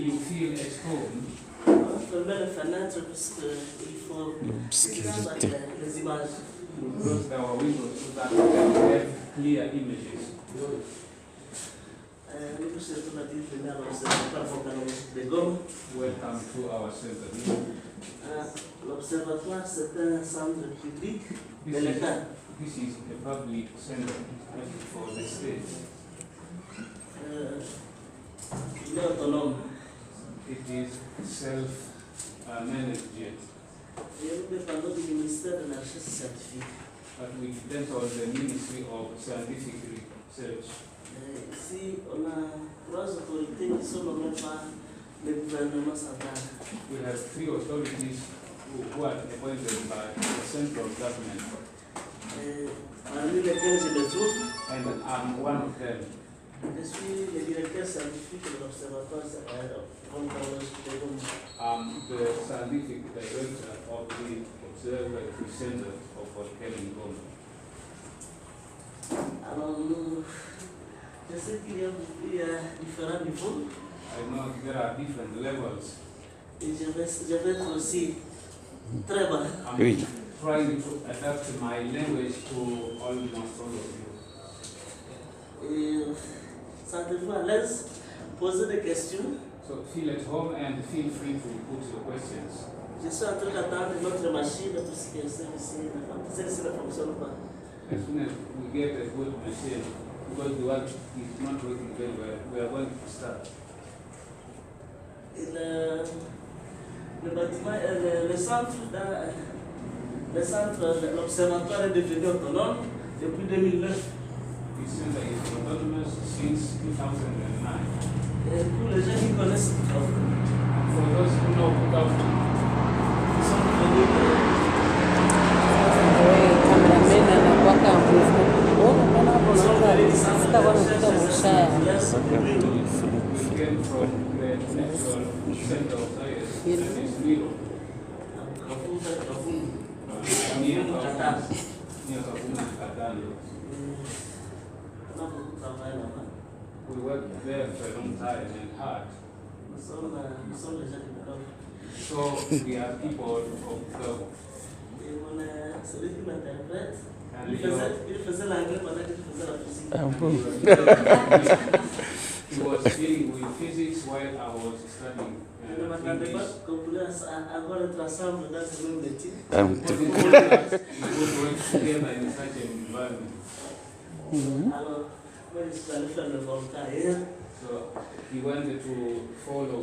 You feel at home. Fermer les fenêtres parce qu'il faut les images. Close our windows so that we can have clear images. Nous sommes à dire que l'observatoire volcanologue de Goma. Welcome to our center. L'observatoire, c'est un centre public de l'État. This is a public center for the state. Il est autonome. It is self-managed. Et nous dépendons du ministère de la Recherche scientifique. But we depend on the Ministry of Scientific Research. Ici, on a trois autorités qui sont nommées par le gouvernement central. We have three authorities who are appointed by the central government. Parmi lesquels je me trouve. And I'm one of them. Je suis le directeur scientifique de l'Observatoire volcanologue de Goma. I'm the scientific director of the Observatory Center of Volcanic Goma. Alors, je sais qu'il y a différents niveaux. I know there are different levels. Et je vais être aussi très bas. I'm trying to adapt my language to almost all of you. Et sentez-vous à l'aise, posez des questions. So feel at home and feel free to put your questions. Je suis en train d'attendre notre machine pour ce que celle-ci ne fonctionne pas. As soon as we get a good machine, because the one is not working very well, we are going to start. Et le bâtiment, le centre de l'observatoire est devenu autonome depuis 2009. The center is autonomous since 2009. Et pour les gens qui connaissent Bukavu, For those who know Bukavu, ils sont devenus des centres de recherche. we came from the natural center of science, that is Milo, near Kavuna, Katani. We worked there for a long time and hard. So we are people of Bukavu. Celui qui m'interprète, And il faisait l'anglais pendant que je faisais la physique. He was dealing with physics while I was studying Je ne m'attendais pas English. qu'on pourrait encore être ensemble dans ce même métier. We would work together in such an environment. Alors, moi je suis allé faire le volcan hier. So he wanted to follow